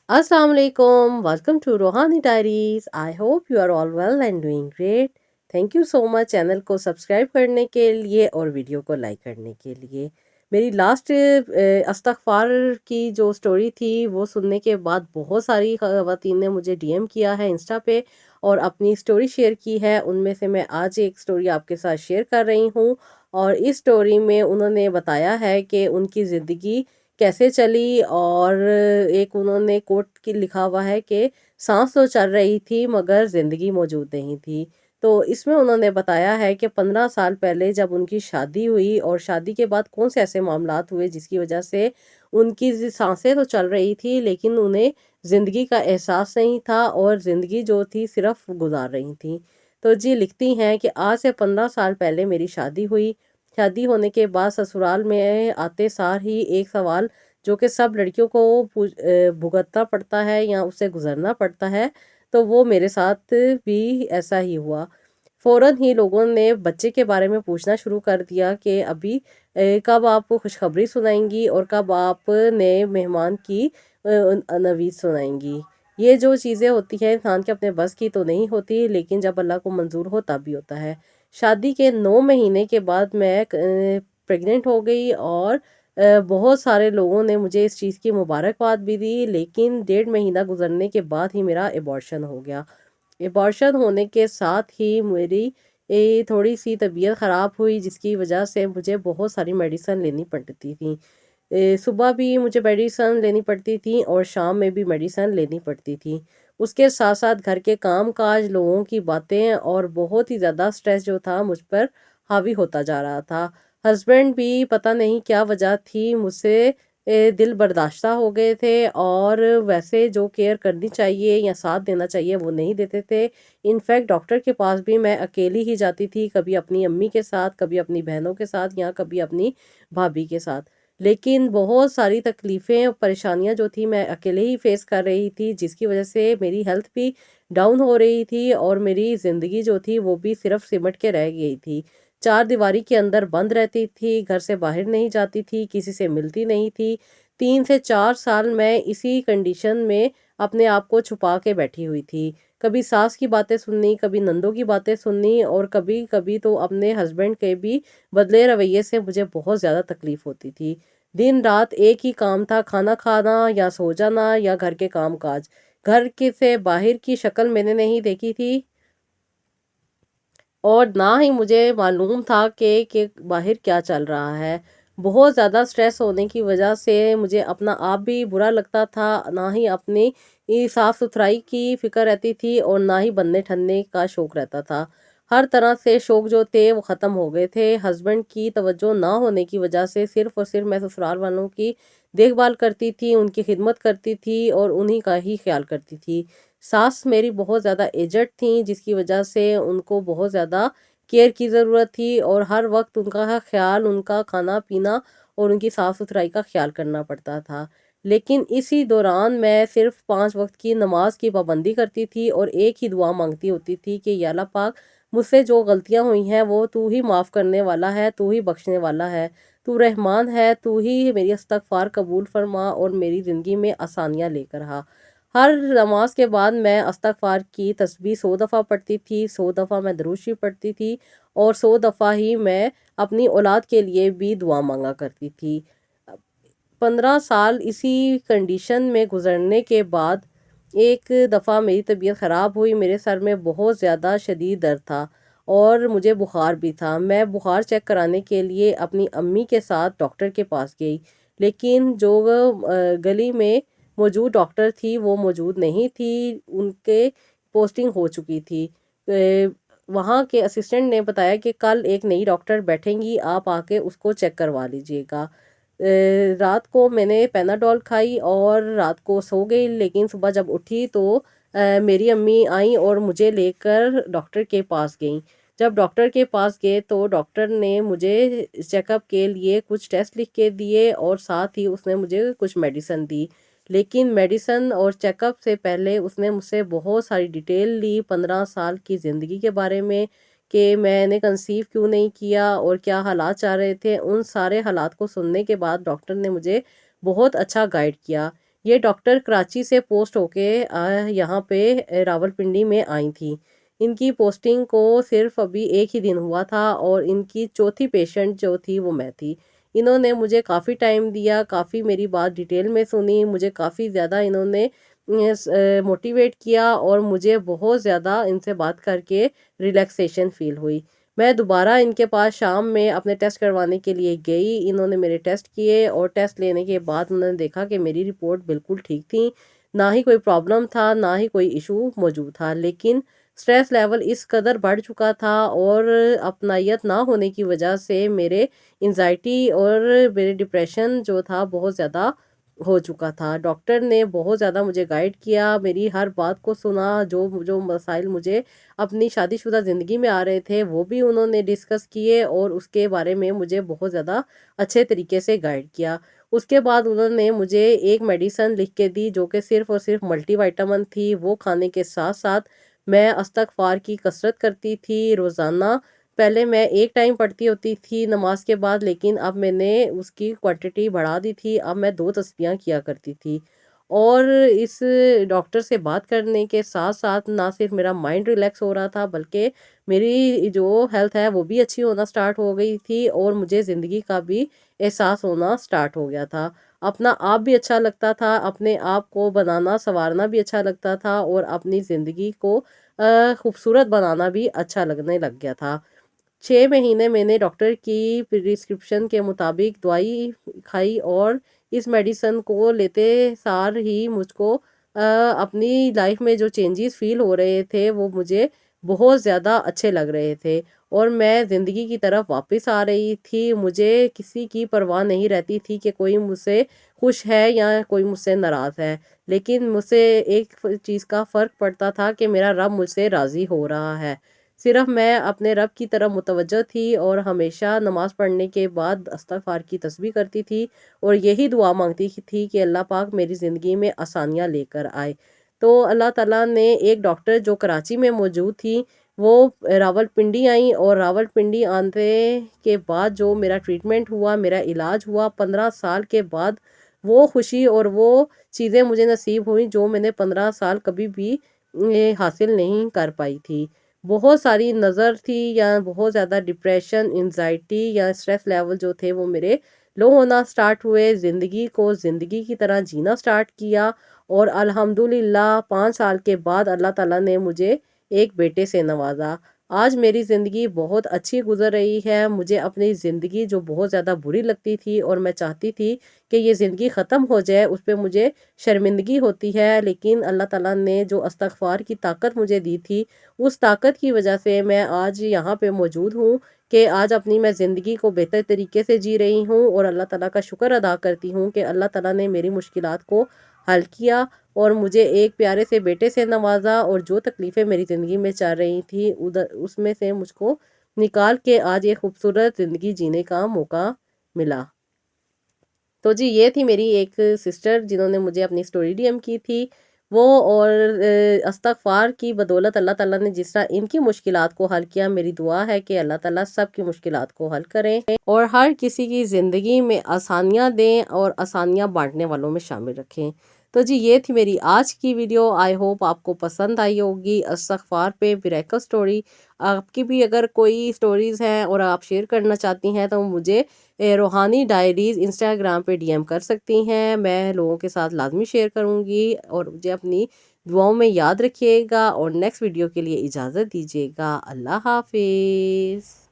Assalamu alaikum. Welcome to Rohani Diaries. I hope you are all well and doing great. Thank you so much channel को subscribe करने के लिए और video को like करने के लिए। मेरी लास्ट अस्तगफार की जो स्टोरी थी वो सुनने के बाद बहुत सारी ख़वातीन ने मुझे डीएम किया है इंस्टा पे और अपनी स्टोरी शेयर की है। उनमें से मैं आज एक स्टोरी आपके साथ शेयर कर रही हूँ और इस स्टोरी में उन्होंने बताया है कि उनकी ज़िंदगी कैसे चली और एक उन्होंने कोट की लिखा हुआ है कि सांस तो चल रही थी मगर ज़िंदगी मौजूद नहीं थी। तो इसमें उन्होंने बताया है कि 15 साल पहले जब उनकी शादी हुई और शादी के बाद कौन से ऐसे मामलात हुए जिसकी वजह से उनकी सांसें तो चल रही थी लेकिन उन्हें ज़िंदगी का एहसास नहीं था और ज़िंदगी जो थी सिर्फ गुजार रही थी। तो जी लिखती हैं कि आज से 15 साल पहले मेरी शादी हुई। शादी होने के बाद ससुराल में आते सार ही एक सवाल जो कि सब लड़कियों को भुगतना पड़ता है या उससे गुजरना पड़ता है, तो वो मेरे साथ भी ऐसा ही हुआ। फ़ौरन ही लोगों ने बच्चे के बारे में पूछना शुरू कर दिया कि अभी कब आप खुशखबरी सुनाएंगी और कब आप नए मेहमान की नवीद सुनाएंगी। ये जो चीज़ें होती हैं इंसान के अपने बस की तो नहीं होती, लेकिन जब अल्लाह को मंजूर हो तब भी होता है। शादी के 9 महीने के बाद मैं प्रेग्नेंट हो गई और बहुत सारे लोगों ने मुझे इस चीज़ की मुबारकबाद भी दी, लेकिन 1.5 महीना गुजरने के बाद ही मेरा एबॉर्शन हो गया। एबॉर्शन होने के साथ ही मेरी थोड़ी सी तबीयत ख़राब हुई जिसकी वजह से मुझे बहुत सारी मेडिसिन लेनी पड़ती थी। सुबह भी मुझे मेडिसिन लेनी पड़ती थी और शाम में भी मेडिसिन लेनी पड़ती थी। उसके साथ साथ घर के काम काज, लोगों की बातें और बहुत ही ज़्यादा स्ट्रेस जो था मुझ पर हावी होता जा रहा था। हस्बैंड भी पता नहीं क्या वजह थी मुझसे दिल बर्दाश्ता हो गए थे और वैसे जो केयर करनी चाहिए या साथ देना चाहिए वो नहीं देते थे। इनफैक्ट डॉक्टर के पास भी मैं अकेली ही जाती थी, कभी अपनी अम्मी के साथ, कभी अपनी बहनों के साथ या कभी अपनी भाभी के साथ। लेकिन बहुत सारी तकलीफ़ें और परेशानियां जो थी मैं अकेले ही फेस कर रही थी जिसकी वजह से मेरी हेल्थ भी डाउन हो रही थी और मेरी ज़िंदगी जो थी वो भी सिर्फ सिमट के रह गई थी। चार दीवारी के अंदर बंद रहती थी, घर से बाहर नहीं जाती थी, किसी से मिलती नहीं थी। 3 से 4 साल मैं इसी कंडीशन में अपने आप को छुपा के बैठी हुई थी। कभी सास की बातें सुननी, कभी नंदों की बातें सुननी और कभी कभी तो अपने हस्बैंड के भी बदले रवैये से मुझे बहुत ज़्यादा तकलीफ होती थी। दिन रात एक ही काम था, खाना खाना या सो जाना या घर के काम काज। घर के से बाहर की शक्ल मैंने नहीं देखी थी और ना ही मुझे मालूम था कि बाहर क्या चल रहा है। बहुत ज़्यादा स्ट्रेस होने की वजह से मुझे अपना आप भी बुरा लगता था, ना ही अपनी साफ़ सुथराई की फ़िक्र रहती थी और ना ही बनने ठनने का शौक़ रहता था। हर तरह से शौक़ जो थे वो ख़त्म हो गए थे। हस्बैंड की तवज्जो ना होने की वजह से सिर्फ़ और सिर्फ मैं ससुराल वालों की देखभाल करती थी, उनकी खिदमत करती थी और उन्हीं का ही ख्याल करती थी। सास मेरी बहुत ज़्यादा एजड थीं जिसकी वजह से उनको बहुत ज़्यादा केयर की ज़रूरत थी और हर वक्त उनका ख्याल, उनका खाना-पीना और उनकी साफ़-सुथराई का ख्याल करना पड़ता था। लेकिन इसी दौरान मैं सिर्फ़ 5 वक़्त की नमाज़ की पाबंदी करती थी और एक ही दुआ मांगती होती थी कि या अल्लाह पाक मुझसे जो गलतियाँ हुई हैं वो तू ही माफ़ करने वाला है, तू ही बख्शने वाला है, तू रहमान है, तू ही मेरी इस्तग़फ़ार कबूल फ़रमा और मेरी ज़िंदगी में आसानियाँ लेकर आ। हर नमाज के बाद मैं इस्तग़फ़ार की तस्बीह 100 दफ़ा पढ़ती थी, 100 दफ़ा मैं दुरूद शरीफ पढ़ती थी और 100 दफ़ा ही मैं अपनी औलाद के लिए भी दुआ मांगा करती थी। 15 साल इसी कंडीशन में गुजरने के बाद एक दफ़ा मेरी तबीयत ख़राब हुई। मेरे सर में बहुत ज़्यादा शदीद दर्द था और मुझे बुखार भी था। मैं बुखार चेक कराने के लिए अपनी अम्मी के साथ डॉक्टर के पास गई, लेकिन जो गली में मौजूद डॉक्टर थी वो मौजूद नहीं थी, उनके पोस्टिंग हो चुकी थी। वहाँ के असिस्टेंट ने बताया कि कल एक नई डॉक्टर बैठेंगी, आप आके उसको चेक करवा लीजिएगा। रात को मैंने पैनाडोल खाई और रात को सो गई, लेकिन सुबह जब उठी तो मेरी अम्मी आई और मुझे लेकर डॉक्टर के पास गई। जब डॉक्टर के पास गए तो डॉक्टर ने मुझे चेकअप के लिए कुछ टेस्ट लिख के दिए और साथ ही उसने मुझे कुछ मेडिसिन दी। लेकिन मेडिसिन और चेकअप से पहले उसने मुझसे बहुत सारी डिटेल ली 15 साल की ज़िंदगी के बारे में कि मैंने कंसीव क्यों नहीं किया और क्या हालात चल रहे थे। उन सारे हालात को सुनने के बाद डॉक्टर ने मुझे बहुत अच्छा गाइड किया। یہ ڈاکٹر کراچی سے پوسٹ ہو کے یہاں پہ راولپنڈی میں آئی تھیں۔ ان کی پوسٹنگ کو صرف ابھی ایک ہی دن ہوا تھا اور ان کی چوتھی پیشنٹ جو تھی وہ میں تھی۔ انہوں نے مجھے کافی ٹائم دیا، کافی میری بات ڈیٹیل میں سنی، مجھے کافی زیادہ انہوں نے موٹیویٹ کیا اور مجھے بہت زیادہ ان سے بات کر کے ریلیکسیشن فیل ہوئی۔ میں دوبارہ ان کے پاس شام میں اپنے ٹیسٹ کروانے کے لیے گئی۔ انہوں نے میرے ٹیسٹ کیے اور ٹیسٹ لینے کے بعد انہوں نے دیکھا کہ میری رپورٹ بالکل ٹھیک تھی، نہ ہی کوئی پرابلم تھا، نہ ہی کوئی ایشو موجود تھا، لیکن سٹریس لیول اس قدر بڑھ چکا تھا اور اپنائیت نہ ہونے کی وجہ سے میرے انزائٹی اور میرے ڈپریشن جو تھا بہت زیادہ ہو چکا تھا۔ ڈاکٹر نے بہت زیادہ مجھے گائیڈ کیا، میری ہر بات کو سنا، جو مسائل مجھے اپنی شادی شدہ زندگی میں آ رہے تھے وہ بھی انہوں نے ڈسکس کیے اور اس کے بارے میں مجھے بہت زیادہ اچھے طریقے سے گائیڈ کیا۔ اس کے بعد انہوں نے مجھے ایک میڈیسن لکھ کے دی جو کہ صرف اور صرف ملٹی وائٹامن تھی۔ وہ کھانے کے ساتھ ساتھ میں استغفار کی کثرت کرتی تھی روزانہ۔ پہلے میں ایک ٹائم پڑھتی ہوتی تھی نماز کے بعد، لیکن اب میں نے اس کی کوانٹٹی بڑھا دی تھی، اب میں 2 تسبیحاں کیا کرتی تھی۔ اور اس ڈاکٹر سے بات کرنے کے ساتھ ساتھ نہ صرف میرا مائنڈ ریلیکس ہو رہا تھا بلکہ میری جو ہیلتھ ہے وہ بھی اچھی ہونا سٹارٹ ہو گئی تھی اور مجھے زندگی کا بھی احساس ہونا سٹارٹ ہو گیا تھا۔ اپنا آپ بھی اچھا لگتا تھا، اپنے آپ کو بنانا سنوارنا بھی اچھا لگتا تھا اور اپنی زندگی کو خوبصورت بنانا بھی اچھا لگنے لگ گیا تھا۔ 6 مہینے میں نے ڈاکٹر کی پرسکرپشن کے مطابق دوائی کھائی اور اس میڈیسن کو لیتے سار ہی مجھ کو اپنی لائف میں جو چینجز فیل ہو رہے تھے وہ مجھے بہت زیادہ اچھے لگ رہے تھے اور میں زندگی کی طرف واپس آ رہی تھی۔ مجھے کسی کی پرواہ نہیں رہتی تھی کہ کوئی مجھ سے خوش ہے یا کوئی مجھ سے ناراض ہے، لیکن مجھ سے ایک چیز کا فرق پڑتا تھا کہ میرا رب مجھ سے راضی ہو رہا ہے۔ صرف میں اپنے رب کی طرف متوجہ تھی اور ہمیشہ نماز پڑھنے کے بعد استغفار کی تسبیح کرتی تھی اور یہی دعا مانگتی تھی کہ اللہ پاک میری زندگی میں آسانیاں لے کر آئے۔ تو اللہ تعالیٰ نے ایک ڈاکٹر جو کراچی میں موجود تھی وہ راولپنڈی آئیں اور راولپنڈی آنے کے بعد جو میرا ٹریٹمنٹ ہوا، میرا علاج ہوا، 15 سال کے بعد وہ خوشی اور وہ چیزیں مجھے نصیب ہوئیں جو میں نے 15 سال کبھی بھی حاصل نہیں کر پائی تھی۔ بہت ساری نظر تھی یا بہت زیادہ ڈپریشن، انزائٹی یا اسٹریس لیول جو تھے وہ میرے لو ہونا سٹارٹ ہوئے۔ زندگی کو زندگی کی طرح جینا سٹارٹ کیا اور الحمدللہ 5 سال کے بعد اللہ تعالیٰ نے مجھے ایک بیٹے سے نوازا۔ آج میری زندگی بہت اچھی گزر رہی ہے۔ مجھے اپنی زندگی جو بہت زیادہ بری لگتی تھی اور میں چاہتی تھی کہ یہ زندگی ختم ہو جائے، اس پہ مجھے شرمندگی ہوتی ہے، لیکن اللہ تعالیٰ نے جو استغفار کی طاقت مجھے دی تھی اس طاقت کی وجہ سے میں آج یہاں پہ موجود ہوں کہ آج اپنی میں زندگی کو بہتر طریقے سے جی رہی ہوں اور اللہ تعالیٰ کا شکر ادا کرتی ہوں کہ اللہ تعالیٰ نے میری مشکلات کو حل کیا اور مجھے ایک پیارے سے بیٹے سے نوازا اور جو تکلیفیں میری زندگی میں چل رہی تھیں اس میں سے مجھ کو نکال کے آج ایک خوبصورت زندگی جینے کا موقع ملا۔ تو جی یہ تھی میری ایک سسٹر جنہوں نے مجھے اپنی سٹوری ڈی ایم کی تھی وہ، اور استغفار کی بدولت اللہ تعالیٰ نے جس طرح ان کی مشکلات کو حل کیا، میری دعا ہے کہ اللہ تعالیٰ سب کی مشکلات کو حل کریں اور ہر کسی کی زندگی میں آسانیاں دیں اور آسانیاں بانٹنے والوں میں شامل رکھیں۔ تو جی یہ تھی میری آج کی ویڈیو، آئی ہوپ آپ کو پسند آئی ہوگی۔ استغفار پہ میریکل سٹوری، آپ کی بھی اگر کوئی سٹوریز ہیں اور آپ شیئر کرنا چاہتی ہیں تو مجھے روحانی ڈائریز انسٹاگرام پہ ڈی ایم کر سکتی ہیں، میں لوگوں کے ساتھ لازمی شیئر کروں گی اور مجھے اپنی دعاؤں میں یاد رکھیے گا اور نیکسٹ ویڈیو کے لیے اجازت دیجیے گا۔ اللہ حافظ۔